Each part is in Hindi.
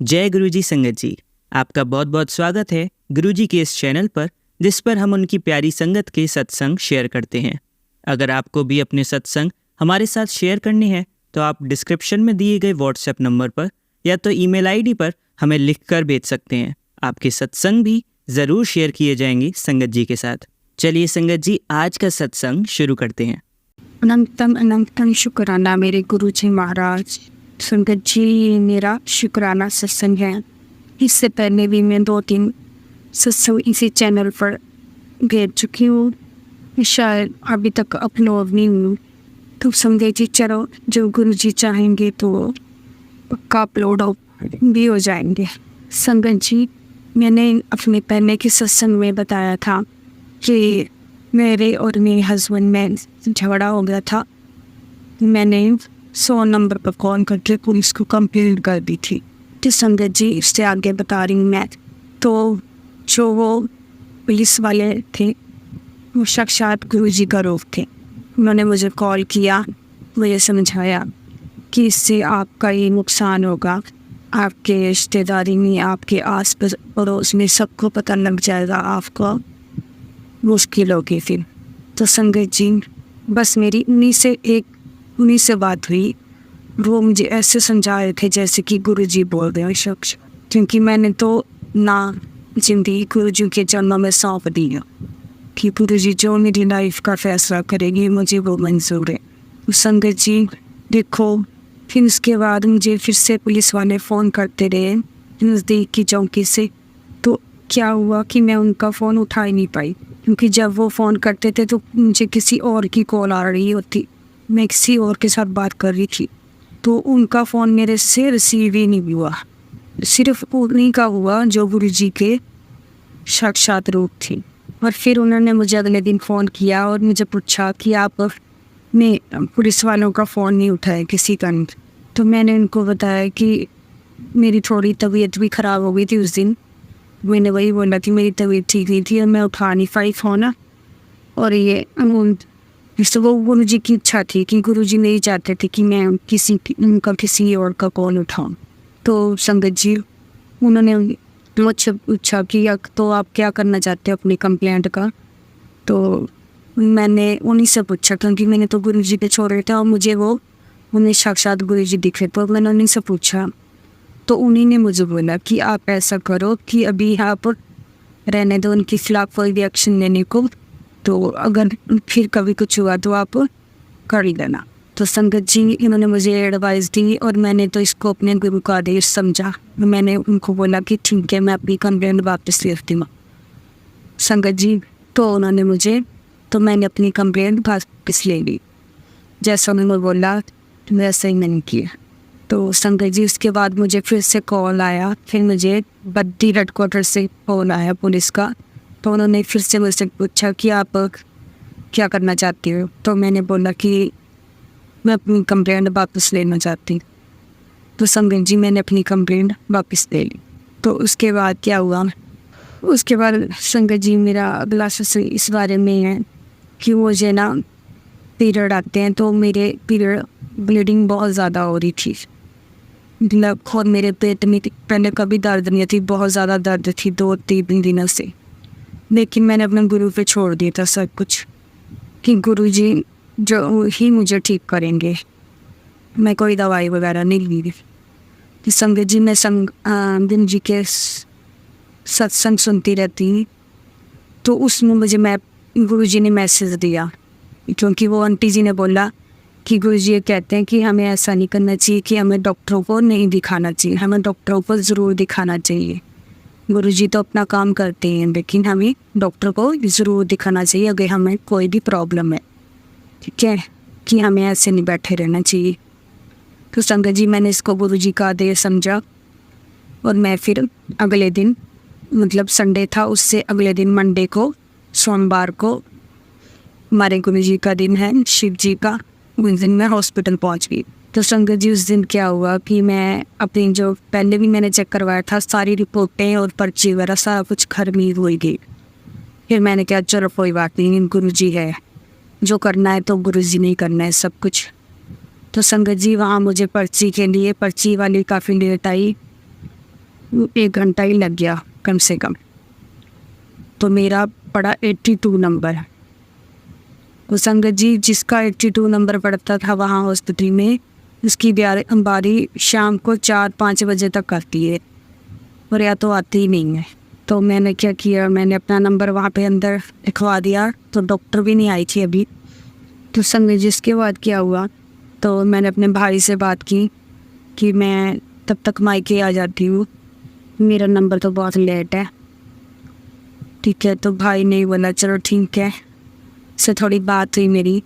जय गुरुजी संगत जी। आपका बहुत बहुत स्वागत है गुरुजी के इस चैनल पर, जिस पर हम उनकी प्यारी संगत के सत्संग शेयर करते हैं। अगर आपको भी अपने सत्संग हमारे साथ शेयर करने हैं तो आप डिस्क्रिप्शन में दिए गए व्हाट्सएप नंबर पर या तो ईमेल आईडी पर हमें लिखकर भेज सकते हैं। आपके सत्संग भी ज़रूर शेयर किए जाएंगे संगत जी के साथ। चलिए संगत जी, आज का सत्संग शुरू करते हैं। अनंतम शुक्राना मेरे गुरु जी महाराज। संगत जी, ये मेरा शुक्राना सत्संग है। इससे पहले भी मैं 2-3 सत्संग इसी चैनल पर भेज चुकी हूँ, शायद अभी तक अपलोड नहीं हुई। तो संगत जी, चलो जो गुरु जी चाहेंगे तो पक्का अपलोड भी हो जाएंगे। संगत जी, मैंने अपने पहले के सत्संग में बताया था कि मेरे और मेरे हस्बैंड में झगड़ा हो गया था। मैंने 100 नंबर पर कॉल करके पुलिस को कंप्लेंट कर दी थी। तो संगत जी, इससे आगे बता रही हूँ मैं। तो जो वो पुलिस वाले थे वो साक्षात गुरु जी का रूप थे। उन्होंने मुझे कॉल किया, मुझे समझाया कि इससे आपका ये नुकसान होगा, आपके रिश्तेदारी में, आपके आस पड़ोस में सबको पता लग जाएगा, आपको मुश्किल होगी फिर। तो संगत जी, बस मेरी उन्हीं से बात हुई। वो मुझे ऐसे समझा रहे थे जैसे कि गुरुजी बोल रहे हैं शख्स, क्योंकि मैंने तो ना जिंदगी गुरुजी के चरणों में सौंप दी है कि गुरुजी जो मेरी लाइफ का फैसला करेगी मुझे वो मंजूर है। तो संगत जी देखो, फिर उसके बाद मुझे फिर से पुलिस वाले फ़ोन करते रहे नज़दीक की चौकी से। तो क्या हुआ कि मैं उनका फ़ोन उठा ही नहीं पाई, क्योंकि जब वो फ़ोन करते थे तो मुझे किसी और की कॉल आ रही होती, मैं किसी और के साथ बात कर रही थी। तो उनका फ़ोन मेरे से रिसीव ही नहीं हुआ। सिर्फ उन्हीं का हुआ जो गुरु जी के साक्षात रूप थी। और फिर उन्होंने मुझे अगले दिन फ़ोन किया और मुझे पूछा कि आपने पुलिस वालों का फ़ोन नहीं उठाया किसी का नहीं। तो मैंने उनको बताया कि मेरी थोड़ी तबीयत भी ख़राब हो गई थी उस दिन। मैंने वही बोला कि मेरी तबीयत ठीक नहीं थी और मैं उठा नहीं पाई फ़ोन। और ये वो गुरु जी की इच्छा थी कि गुरु जी नहीं चाहते थे कि मैं किसी और का कॉल उठाऊं। तो संगत जी, उन्होंने मुझसे पूछा कि तो आप क्या करना चाहते हो अपनी कंप्लेंट का। तो मैंने उन्हीं से पूछा, क्योंकि मैंने तो गुरु जी के छोड़े थे और मुझे उन्हें साक्षात गुरु जी दिखे। तो मैंने उन्हीं से पूछा, तो उन्हीं ने मुझे बोला कि आप ऐसा करो कि अभी आप रहने दो उनके खिलाफ कोई भी एक्शन लेने को, तो अगर फिर कभी कुछ हुआ तो आप कर लेना। तो संगत जी, इन्होंने मुझे एडवाइस दी और मैंने तो इसको अपने गुरु का आदेश समझा। मैंने उनको बोला कि ठीक है, मैं अपनी कंप्लेंट वापस लेती हूँ। संगत जी, तो मैंने अपनी कंप्लेंट वापस ले ली। जैसा उन्होंने बोला वैसा ही मैंने किया। तो संगत जी, उसके बाद मुझे फिर से कॉल आया। फिर मुझे बद्दी हेडक्वार्टर से कॉल आया पुलिस का। तो उन्होंने फिर से मुझसे पूछा कि आप क्या करना चाहती हो। तो मैंने बोला कि मैं अपनी कंप्लेंट वापस लेना चाहती हूँ। तो संगत जी, मैंने अपनी कंप्लेंट वापस ले ली। तो उसके बाद क्या हुआ, उसके बाद संगत जी, मेरा अगला सत्संग इस बारे में है कि मुझे ना पीरियड आते हैं, तो मेरे पीरियड ब्लीडिंग बहुत ज़्यादा हो रही थी। मतलब खुद मेरे पेट में पहले कभी दर्द नहीं थी, बहुत ज़्यादा दर्द थी 2-3 दिनों से। लेकिन मैंने अपने गुरु पे छोड़ दिया था सब कुछ कि गुरु जी जो ही मुझे ठीक करेंगे, मैं कोई दवाई वगैरह नहीं ली। तो संगत जी, मैं गुरु जी के सत्संग सुनती रहती। तो उसमें गुरु जी ने मैसेज दिया, क्योंकि वो आंटी जी ने बोला कि गुरु जी कहते हैं कि हमें ऐसा नहीं करना चाहिए कि हमें डॉक्टरों को नहीं दिखाना चाहिए, हमें डॉक्टरों को ज़रूर दिखाना चाहिए। गुरु जी तो अपना काम करते हैं, लेकिन हमें डॉक्टर को ज़रूर दिखाना चाहिए अगर हमें कोई भी प्रॉब्लम है, ठीक है, कि हमें ऐसे नहीं बैठे रहना चाहिए। तो संगत जी, मैंने इसको गुरु जी का आदेश समझा और मैं फिर अगले दिन, मतलब संडे था, उससे अगले दिन मंडे को, सोमवार को हमारे गुरु जी का दिन है, शिव जी का, उस दिन मैं हॉस्पिटल पहुंच गई। तो संगत जी, उस दिन क्या हुआ कि मैं अपनी जो पहले भी मैंने चेक करवाया था सारी रिपोर्टें और पर्ची वगैरह सारा कुछ घर में हो गई। फिर मैंने कहा चलो कोई बात नहीं, गुरु जी है, जो करना है तो गुरु जी नहीं करना है सब कुछ। तो संगत जी, वहाँ मुझे पर्ची के लिए पर्ची वाली काफ़ी लेट आई 1 घंटा ही लग गया कम से कम। तो मेरा पड़ा 82 नंबर। तो संगत जी, जिसका 82 नंबर पड़ता था वहाँ हॉस्पिटल में, उसकी बारी शाम को 4-5 बजे तक आती है और या तो आती ही नहीं है। तो मैंने क्या किया, मैंने अपना नंबर वहाँ पे अंदर लिखवा दिया। तो डॉक्टर भी नहीं आई थी अभी। तो संगत जी, इसके बाद क्या हुआ, तो मैंने अपने भाई से बात की कि मैं तब तक मायके आ जाती हूँ, मेरा नंबर तो बहुत लेट है। ठीक है, तो भाई ने बोला चलो ठीक है। उससे थोड़ी बात हुई मेरी,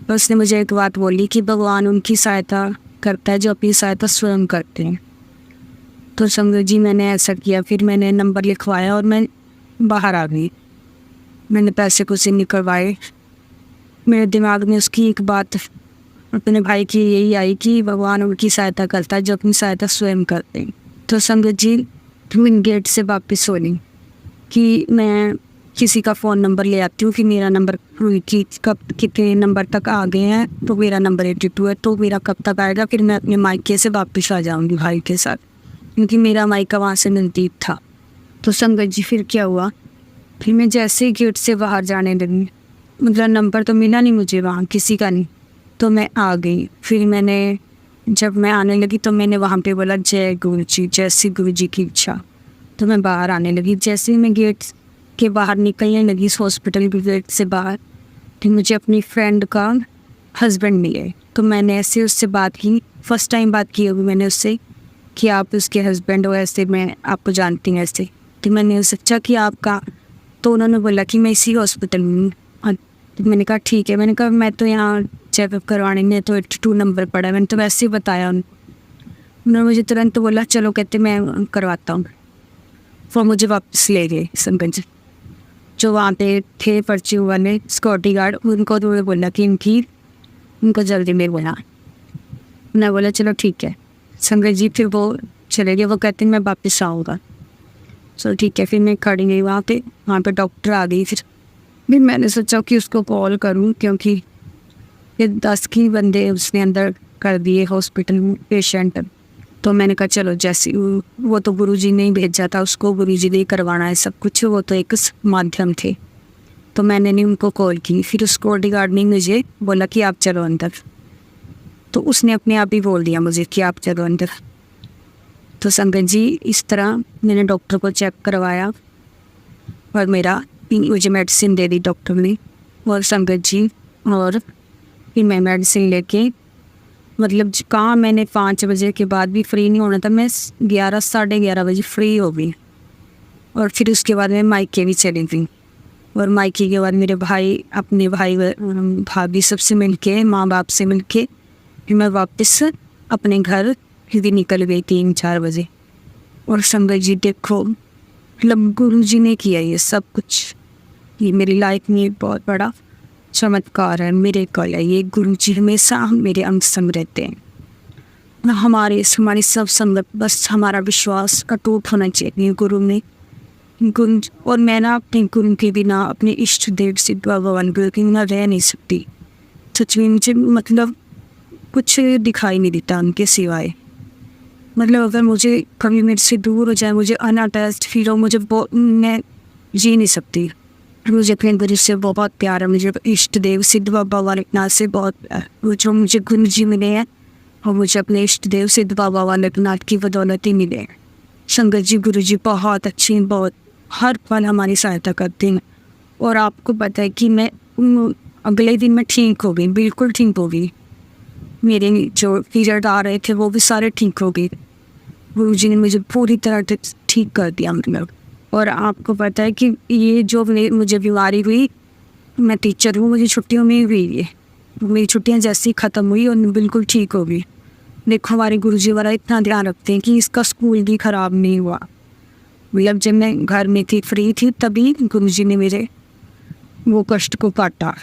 तो उसने मुझे एक बात बोली कि भगवान उनकी सहायता करता है जो अपनी सहायता स्वयं करते हैं। तो समझो जी, मैंने ऐसा किया। फिर मैंने नंबर लिखवाया और मैं बाहर आ गई। मैंने पैसे कुछ निकलवाए। मेरे दिमाग में उसकी एक बात अपने भाई की यही आई कि भगवान उनकी सहायता करता है जो अपनी सहायता स्वयं करते हैं। तो समझो जी, मैं गेट से वापस हो गई कि मैं किसी का फ़ोन नंबर ले आती हूँ कि मेरा नंबर कब कितने नंबर तक आ गए हैं। तो मेरा नंबर 82 है, तो मेरा कब तक आएगा, फिर मैं अपने मायके से वापस आ जाऊँगी भाई के साथ, क्योंकि मेरा मायका वहाँ से नज़दीक था। तो संगत जी, फिर क्या हुआ, फिर मैं जैसे ही गेट से बाहर जाने लगी, मतलब नंबर तो मिला नहीं मुझे वहाँ, किसी का नहीं। तो मैं आ गई। फिर मैंने जब मैं आने लगी तो मैंने वहाँ पे बोला जय गुरु जी, जैसी गुरु जी की इच्छा। तो मैं बाहर आने लगी। जैसे ही मैं गेट के बाहर निकलने लगी, इस हॉस्पिटल के गेट से बाहर, तो मुझे अपनी फ्रेंड का हस्बैंड मिले। तो मैंने ऐसे उससे बात की, फ़र्स्ट टाइम बात की अभी मैंने उससे कि आप उसके हस्बैंड हो, ऐसे मैं आपको जानती हूँ ऐसे। तो मैंने उससे पूछा कि आपका, तो उन्होंने बोला कि मैं इसी हॉस्पिटल में हूँ। तो मैंने कहा ठीक है। मैंने कहा मैं तो यहाँ चेकअप करवाने में तो 82 नंबर पड़ा है, मैंने तो वैसे ही बताया। उन्होंने मुझे तुरंत बोला चलो, कहते मैं करवाता हूँ। वो मुझे वापस ले गए संगत। जो वहाँ पे थे पर्ची वाले सिक्योरिटी गार्ड, उनको तो बोला कि उनको जल्दी में बोला। उन्होंने बोला चलो ठीक है संगत जी। फिर वो चले गए। वो कहते हैं मैं वापस आऊँगा। चलो ठीक है। फिर मैं खड़ी गई वहाँ पे डॉक्टर आ गई। फिर मैंने सोचा कि उसको कॉल करूं, क्योंकि ये 10 की बंदे उसने अंदर कर दिए हॉस्पिटल में पेशेंट। तो मैंने कहा चलो, जैसे वो तो गुरुजी ने ही भेजा था, उसको गुरुजी ने ही करवाना है सब कुछ, वो तो एक माध्यम थे। तो मैंने नहीं उनको कॉल की। फिर उस सिक्योरिटी गार्ड ने मुझे बोला कि आप चलो अंदर। तो उसने अपने आप ही बोल दिया मुझे कि आप चलो अंदर। तो संगत जी, इस तरह मैंने डॉक्टर को चेक करवाया और मुझे मेडिसिन दे दी डॉक्टर ने। और संगत जी, और फिर मैं मेडिसिन लेके, मतलब कहाँ मैंने 5 बजे के बाद भी फ्री नहीं होना था, मैं 11 साढ़े 11 बजे फ्री हो गई। और फिर उसके बाद मैं मायके भी चली गई। और मायके के बाद मेरे भाई, अपने भाई भाभी सबसे मिलके, माँ बाप से मिलके, फिर मैं वापस अपने घर भी निकल गई 3-4 बजे। और संगत जी देखो, मतलब गुरु जी ने किया ये सब कुछ। ये मेरी लाइफ में बहुत बड़ा चमत्कार है, मेरे कल है ये। गुरु जी हमेशा मेरे अंग संग रहते हैं। हमारी सब संगत, बस हमारा विश्वास अटूट होना चाहिए गुरु में। गुरु, और मैं ना अपने गुरु के बिना, अपने इष्ट देव सिद्ध भगवान गुरु के बिना रह नहीं सकती। सच में मुझे मतलब कुछ दिखाई नहीं देता उनके सिवाय। मतलब अगर मुझे कभी मेरे से दूर हो जाए, मुझे अनअटैच्ड फील हो, मैं जी नहीं सकती। मुझे अपने गुरु से बहुत प्यार है। मुझे इष्ट देव सिद्ध बाबा वालेकनाथ से बहुत प्यार। वो जो मुझे गुरु जी मिले हैं, और मुझे अपने इष्ट देव सिद्ध बाबा वालेकनाथ की बदौलत ही मिले हैं। संगत जी, गुरु जी बहुत अच्छी, बहुत हर पल हमारी सहायता करते हैं। और आपको पता है कि मैं अगले दिन मैं ठीक हो गई, बिल्कुल ठीक हो गई। मेरे जो पीरियड आ रहे थे वो भी सारे ठीक हो गए। गुरु जी ने मुझे पूरी तरह ठीक कर दिया मतलब। और आपको पता है कि ये जो मुझे बीमारी हुई, मैं टीचर हूँ, मुझे छुट्टियों में हुई है। मेरी छुट्टियाँ जैसे ही ख़त्म हुई और बिल्कुल ठीक हो गई। देखो, हमारे गुरुजी वाला इतना ध्यान रखते हैं कि इसका स्कूल भी ख़राब नहीं हुआ। मतलब जब मैं घर में थी, फ्री थी, तभी गुरुजी ने मेरे वो कष्ट को काटा।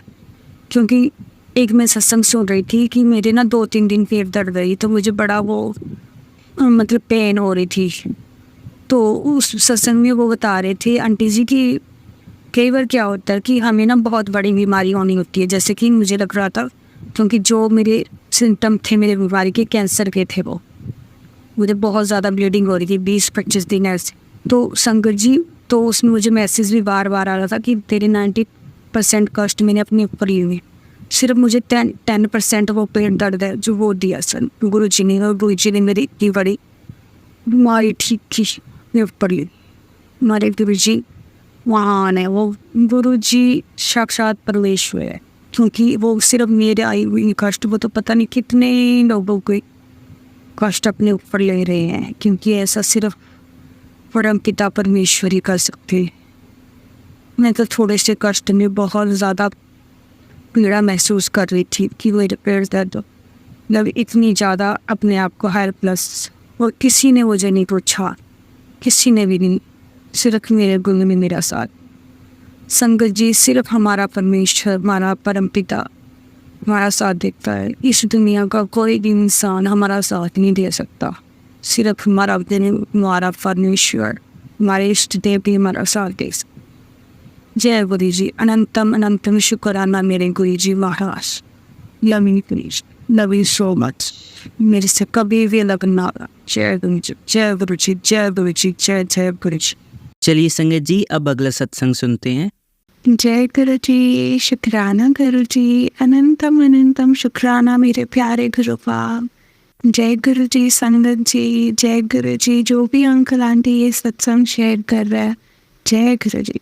क्योंकि एक मैं सत्संग सुन रही थी कि मेरे ना 2-3 दिन पेट दर्द रही, तो मुझे बड़ा वो मतलब पेन हो रही थी। तो उस सत्संग में वो बता रहे थे आंटी जी कि कई बार क्या होता है कि हमें ना बहुत बड़ी बीमारी होनी होती है, जैसे कि मुझे लग रहा था, क्योंकि जो मेरे सिम्टम थे मेरे बीमारी के, कैंसर के थे वो। मुझे बहुत ज़्यादा ब्लीडिंग हो रही थी 20-25 दिन ऐसे। तो संगत जी, तो उसमें मुझे मैसेज भी बार बार आ रहा था कि तेरे 90% कष्ट मैंने अपने ऊपर लिए हुए, सिर्फ मुझे 10% वो पेट दर्द है जो वो दिया सर गुरु जी ने। और गुरु जी ने मेरी इतनी बड़ी बीमारी ठीक की मेरे ऊपर ली। हमारे गुरु जी महान है, वो गुरु जी साक्षात परमेश्वर है, क्योंकि वो सिर्फ मेरे आई हुई कष्ट, वो तो पता नहीं कितने लोगों के कष्ट अपने ऊपर ले रहे हैं, क्योंकि ऐसा सिर्फ परम पिता परमेश्वर ही कर सकते हैं। मैं तो थोड़े से कष्ट में बहुत ज़्यादा पीड़ा महसूस कर रही थी कि मेरे पेट दर्द, मतलब इतनी ज़्यादा अपने आप को हेल्पलेस। और किसी ने मुझे नहीं पूछा, किसी ने भी नहीं, सिर्फ मेरे गुरु में मेरा साथ। संगत जी, सिर्फ हमारा परमेश्वर, हमारा परम पिता हमारा साथ देता है। इस दुनिया का कोई भी इंसान हमारा साथ नहीं दे सकता, सिर्फ हमारा परमेश्वर, हमारे इष्ट देव भी हमारा साथ दे सकते। जय गुरु जी, अनंतम अनंतम शुक्राना मेरे Guru ji Maharaj. Love you please, love you so much, मेरे से कभी भी अलग ना रहा। जय गुरु जी, जय गुरु जी, जय गुरु जी, जय जय गुरु जी। चलिए संगत जी, अब अगला सत्संग सुनते हैं। जय गुरु जी, शुक्राना गुरु जी, अनंतम अनंतम शुक्राना मेरे प्यारे गुरु बाप। जय गुरु जी संगत जी, जय गुरु जी। जो भी अंकल आंटी ये सत्संग शेयर कर रहा है, जय गुरु जी।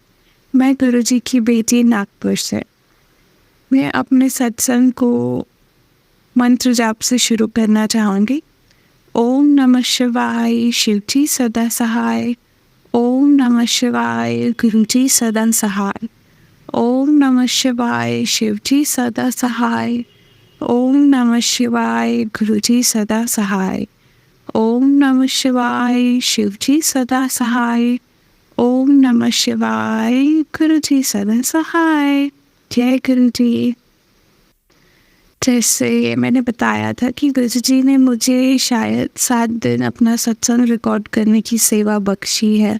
मैं गुरु जी की बेटी नागपुर से। मैं अपने सत्संग को मंत्र जाप से शुरू करना चाहूँगी। ओम नमः शिवाय, शिव जी सदा सहाय। ओम नमः शिवाय, गुरु जी सदा सहाय। ओम नमः शिवाय, शिव जी सदा सहाय। ओम नमः शिवाय, गुरु जी सदा सहाय। ओम नमः शिवाय, शिव जी सदा सहाय। ओम नमः शिवाय, गुरु जी सदा सहाय। जय गुरु जी। जैसे मैंने बताया था कि गुरु जी ने मुझे शायद 7 दिन अपना सत्संग रिकॉर्ड करने की सेवा बख्शी है।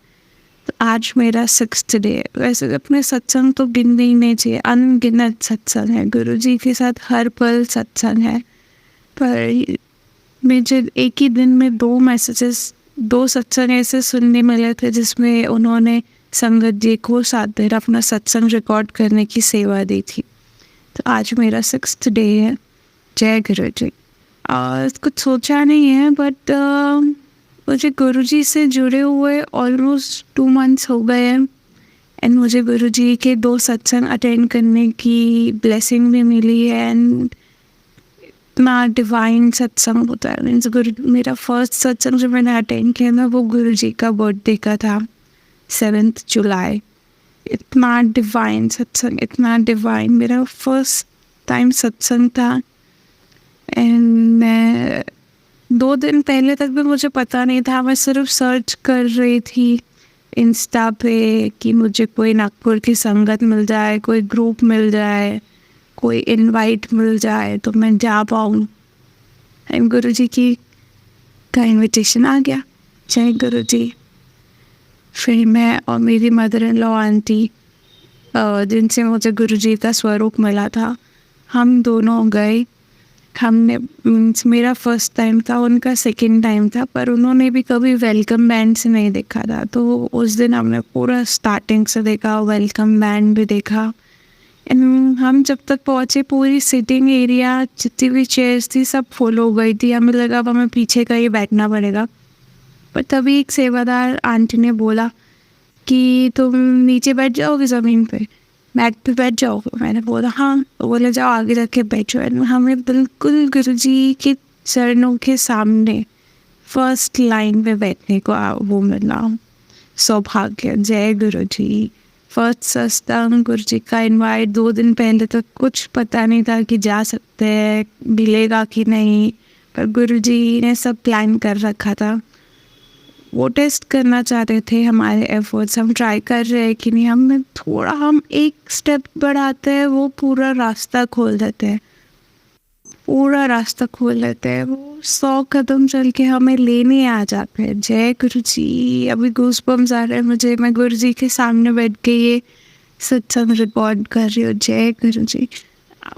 तो आज मेरा 6th डे। वैसे अपने सत्संग तो गिनने ही नहीं चाहिए, अनगिनत सत्संग है, गुरु जी के साथ हर पल सत्संग है। पर मुझे एक ही दिन में 2 सत्संग ऐसे सुनने मिले थे जिसमें उन्होंने संगत जी को 7 दिन अपना सत्संग रिकॉर्ड करने की सेवा दी थी। तो आज मेरा 6th डे है। जय गुरु जी। कुछ सोचा नहीं है, बट मुझे गुरु जी से जुड़े हुए ऑलमोस्ट 2 months हो गए हैं। एंड मुझे गुरु जी के 2 सत्संग अटेंड करने की ब्लेसिंग भी मिली है। एंड इतना डिवाइन सत्संग होता है। मीन्स मेरा फर्स्ट सत्संग जो मैंने अटेंड किया था वो गुरु जी का बर्थडे का था, 7th जुलाई। इतना डिवाइन सत्संग, इतना डिवाइन, मेरा फर्स्ट टाइम सत्संग था। एंड मैं 2 दिन पहले तक भी मुझे पता नहीं था, मैं सिर्फ सर्च कर रही थी इंस्टा पे कि मुझे कोई नागपुर की संगत मिल जाए, कोई ग्रुप मिल जाए, कोई इनवाइट मिल जाए तो मैं जा पाऊँ। एंड गुरु जी का इनविटेशन आ गया। जय गुरु जी। फिर मैं और मेरी मदर इन लॉ आंटी, जिनसे मुझे गुरु जी का स्वरूप मिला था, हम दोनों गए। हमने मीन्स मेरा फर्स्ट टाइम था, उनका सेकंड टाइम था, पर उन्होंने भी कभी वेलकम बैंड से नहीं देखा था। तो उस दिन हमने पूरा स्टार्टिंग से देखा, वेलकम बैंड भी देखा। एंड हम जब तक पहुँचे पूरी सिटिंग एरिया, जितनी भी चेयर्स थी सब फुल हो गई थी। हमें लगा अब हमें पीछे का ही बैठना पड़ेगा। पर तभी एक सेवादार आंटी ने बोला कि तुम नीचे बैठ जाओगे ज़मीन पे, मैट पे बैठ जाओगे। मैंने बोला हाँ। तो बोले जाओ आगे जाके बैठो। एंड हमें बिल्कुल गुरु जी के चरणों के सामने फर्स्ट लाइन पे बैठने को वो मिला, सौभाग्य। जय गुरु जी। फर्स्ट सत्संग, गुरु जी का इनवाइट। 2 दिन पहले तक कुछ पता नहीं था कि जा सकते हैं, मिलेगा कि नहीं, पर गुरु जी ने सब प्लान कर रखा था। वो टेस्ट करना चाहते थे हमारे एफर्ट्स, हम ट्राई कर रहे हैं कि नहीं। हम एक स्टेप बढ़ाते हैं, वो पूरा रास्ता खोल देते हैं, पूरा रास्ता खोल लेते हैं। वो 100 कदम चल के हमें लेने आ जाते हैं। जय गुरु जी। अभी गूज़बम्स आ रहे हैं मुझे, मैं गुरु जी के सामने बैठ के ये सत्संग रिकॉर्ड कर रही हूँ। जय गुरु जी।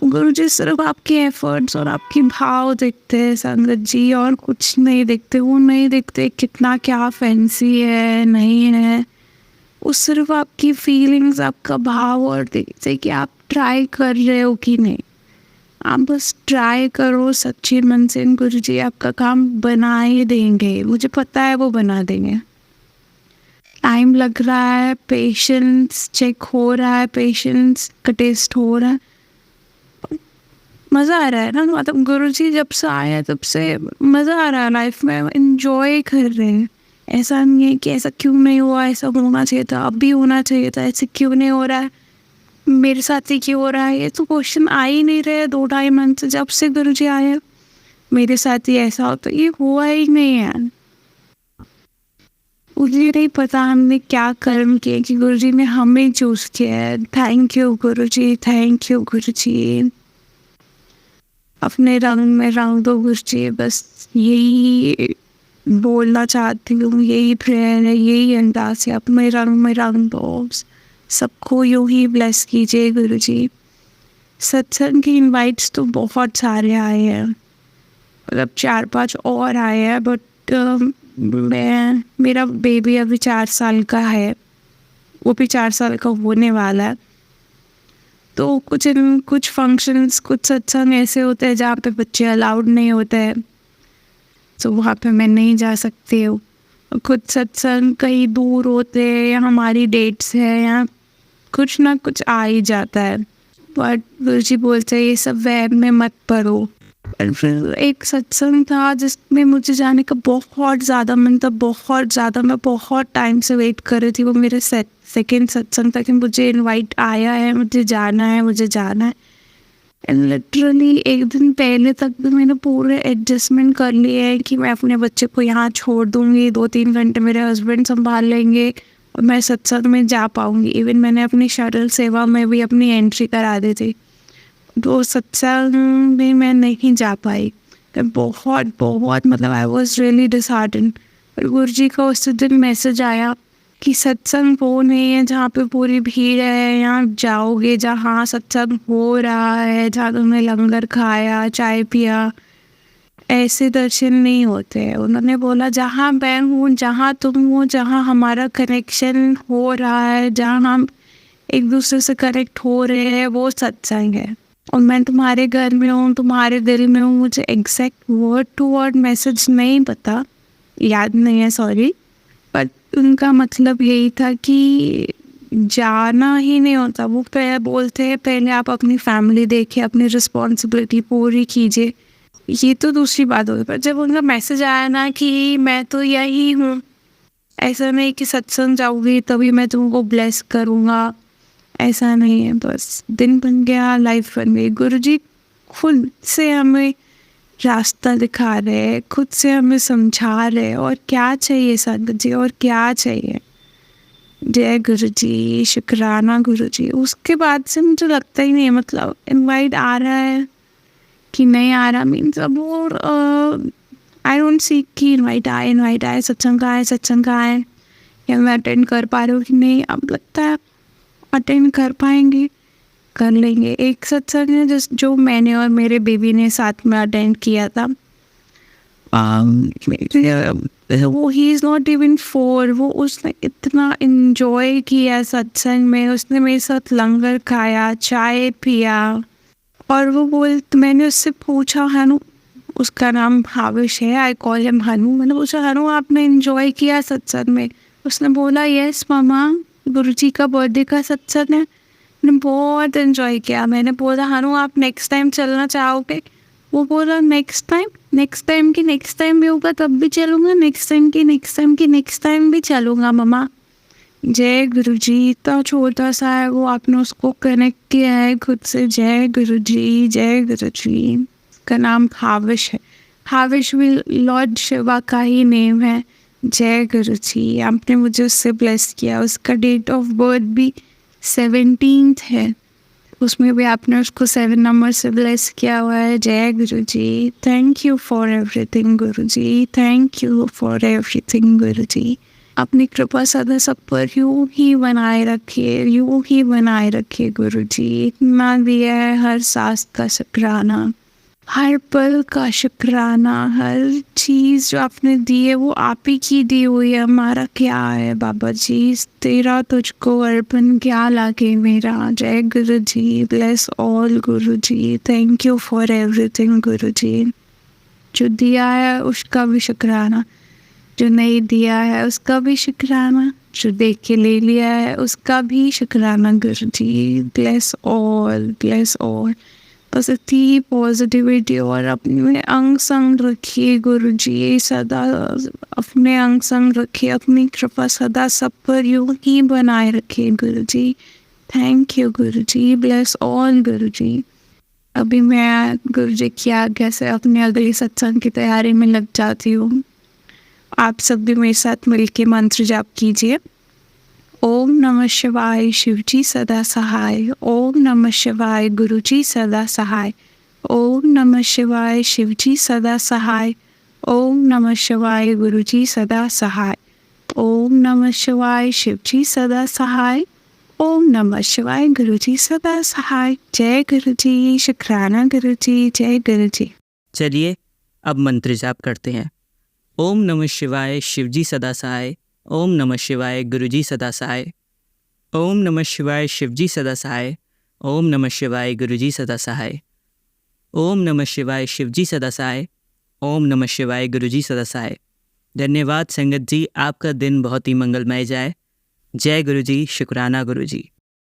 गुरुजी सिर्फ आपके एफर्ट्स और आपके भाव देखते हैं संगत जी, और कुछ नहीं देखते। वो नहीं देखते कितना क्या फैंसी है नहीं है, वो सिर्फ आपकी फीलिंग्स, आपका भाव और देखते कि आप ट्राई कर रहे हो कि नहीं। आप बस ट्राई करो सच्चे मन से, गुरुजी आपका काम बना ही देंगे, मुझे पता है वो बना देंगे। टाइम लग रहा है, पेशेंस चेक हो रहा है, पेशेंस का टेस्ट हो रहा है, मज़ा आ रहा है ना। मतलब गुरुजी जब से आए तब से मज़ा आ रहा है लाइफ में, एंजॉय कर रहे हैं। ऐसा नहीं है कि ऐसा क्यों नहीं हुआ, ऐसा होना चाहिए था, अब भी होना चाहिए था, ऐसे क्यों नहीं हो रहा है, मेरे साथ ही क्यों हो रहा है। ये तो क्वेश्चन आ ही नहीं रहे 2-2.5 मंथ से, जब से गुरुजी आए मेरे साथ ही ऐसा होता, ये हुआ ही नहीं है। मुझे नहीं पता हमने क्या कर्म किए कि गुरुजी ने हमें चूज किया है। Thank you Guruji, thank you Guruji. अपने रंग में रंग दो गुरुजी, बस यही बोलना चाहती हूँ, यही प्रेयर है, यही अरदास है। अपने रंग में रंग दो, सबको यूँ ही ब्लेस कीजिए गुरुजी। सत्संग की इनवाइट्स तो बहुत सारे आए हैं, मतलब 4-5 और आए हैं, बट मेरा बेबी अभी 4 साल का है, वो भी 4 साल का होने वाला है। तो कुछ फंक्शंस, कुछ सत्संग ऐसे होते हैं जहाँ पे बच्चे अलाउड नहीं होते हैं, तो वहाँ पे मैं नहीं जा सकती हूँ। कुछ सत्संग कहीं दूर होते हैं, या हमारी डेट्स है, या कुछ ना कुछ आ ही जाता है। बट गुरुजी बोलते हैं ये सब वहम में मत पड़ो। फिर एक सत्संग था जिसमें मुझे जाने का बहुत ज़्यादा मन था, बहुत ज़्यादा। मैं बहुत टाइम से वेट कर रही थी, वो मेरे सेकेंड सत्संग था कि मुझे इनवाइट आया है, मुझे जाना है, मुझे जाना है। एंड लिटरली एक दिन पहले तक भी मैंने पूरे एडजस्टमेंट कर लिए है कि मैं अपने बच्चे को यहाँ छोड़ दूँगी, 2-3 घंटे मेरे हस्बैंड संभाल लेंगे और मैं सत्संग में जा पाऊँगी। इवन मैंने अपनी शटल सेवा में भी अपनी एंट्री करा दी थी, तो सत्संग में मैं नहीं जा पाई। बहुत मतलब आई वॉज रियली डिसहार्टेंड। गुरुजी का उस दिन मैसेज आया कि सत्संग वो नहीं है जहाँ पे पूरी भीड़ है, यहाँ जाओगे जहाँ सत्संग हो रहा है, जहाँ तुमने लंगर खाया, चाय पिया, ऐसे दर्शन नहीं होते हैं। उन्होंने बोला जहाँ मैं हूँ, जहाँ तुम हो, जहाँ हमारा कनेक्शन हो रहा है, जहाँ हम एक दूसरे से कनेक्ट हो रहे हैं, वो सत्संग है। और मैं तुम्हारे घर में हूँ, तुम्हारे दिल में हूँ। मुझे exact word to word message नहीं पता, याद नहीं है, सॉरी, बट उनका मतलब यही था कि जाना ही नहीं होता। वो पहले बोलते हैं पहले आप अपनी फैमिली देखिए, अपनी रिस्पॉन्सिबिलिटी पूरी कीजिए, ये तो दूसरी बात होगी। पर जब उनका मैसेज आया ना कि मैं तो यही हूँ, ऐसा नहीं कि सत्संग जाऊँगी तभी मैं तुमको ब्लेस करूँगा, ऐसा नहीं है। बस दिन बन गया, लाइफ बन गई। गुरुजी खुद से हमें रास्ता दिखा रहे हैं, खुद से हमें समझा रहे हैं, और क्या चाहिए संगत जी, और क्या चाहिए। जय गुरुजी, शुक्राना गुरुजी। उसके बाद से मुझे लगता ही नहीं है, मतलब इनवाइट आ रहा है कि नहीं आ रहा मीन्स अब वो आई डोंट सी कि इनवाइट आए, सत्संग का आए, या मैं अटेंड कर पा रही हूँ कि नहीं। अब लगता है अटेंड कर पाएंगे, कर लेंगे। एक सत्संग है जो मैंने और मेरे बेबी ने साथ में अटेंड किया था, वो ही इज़ नॉट इवन 4, वो उसने इतना इन्जॉय किया सत्संग में। उसने मेरे साथ लंगर खाया, चाय पिया, और वो मैंने उससे पूछा, हनु, उसका नाम हाविश है, आई कॉल हिम हनु। मैंने पूछा हनु आपने इन्जॉय किया सत्संग में? उसने बोला यस मामा, गुरुजी का बर्थडे का सत्संग है, मैंने बहुत इन्जॉय किया। मैंने बोला हनु आप नेक्स्ट टाइम चलना चाहोगे? वो बोला नेक्स्ट टाइम की नेक्स्ट टाइम भी होगा तब भी चलूँगा, नेक्स्ट टाइम भी चलूँगा मम्मा। जय गुरुजी, इतना छोटा सा है वो, आपने उसको कनेक्ट किया है खुद से। जय गुरुजी, जय गुरुजी। उसका नाम हाविश है, हाविश भी लॉर्ड शिवा का ही नेम है। जय गुरुजी, आपने मुझे उससे ब्लेस किया। उसका डेट ऑफ बर्थ भी 17th है, उसमें भी आपने उसको 7 नंबर से ब्लेस किया हुआ है। जय Guruji, thank you for everything Guruji, thank you for everything Guruji. अपनी कृपा सदा सब पर यूं ही बनाए रखे गुरुजी। इतना दिया है, हर सांस का शुक्राना, हर पल का शुक्राना, हर चीज़ जो आपने दी है वो आप ही की दी हुई है। हमारा क्या है बाबा जी, तेरा तुझको अर्पण क्या लागे मेरा। जय गुरु जी, bless all Guru ji, thank you for everything गुरु जी। जो दिया है उसका भी शुक्राना, जो नहीं दिया है उसका भी शुक्राना, जो देख के ले लिया है उसका भी शुक्राना गुरु जी। Bless all. बस इतनी पॉजिटिविटी और अपने अंग संग रखिए गुरु जी, सदा अपने अंग संग रखिए, अपनी कृपा सदा सब पर यूं ही बनाए रखिए गुरु जी। Thank you Guru ji, bless all गुरु जी। अभी मैं गुरु जी की आज्ञा से अपने अगले सत्संग की तैयारी में लग जाती हूँ। आप सब भी मेरे साथ मिलके मंत्र जाप कीजिए। ओम नमः शिवाय, शिवजी सदा सहाय। ओम नमः शिवाय, गुरुजी सदा सहाय। ओम नमः शिवाय, शिवजी सदा सहाय। ओम नमः शिवाय, गुरुजी सदा सहाय। ओम नमः शिवाय, शिवजी सदा सहाय। ओम नमः शिवाय, गुरुजी सदा सहाय। जय गुरुजी, शुक्राना गुरुजी, जय गुरुजी। चलिए अब मंत्र जाप करते हैं। ओम नमः शिवाय, शिवजी सदा सहाय। ओम नमः शिवाय, गुरुजी सदा सहाय। ओम नमः शिवाय, शिवजी सदा सहाय। ओम नमः शिवाय, गुरुजी सदा सहाय। ओम नमः शिवाय, शिवजी सदा सहाय। ओम नमः शिवाय, गुरुजी सदा सहाय। धन्यवाद संगत जी, आपका दिन बहुत ही मंगलमय जाए। जय गुरुजी, शुक्राना गुरुजी।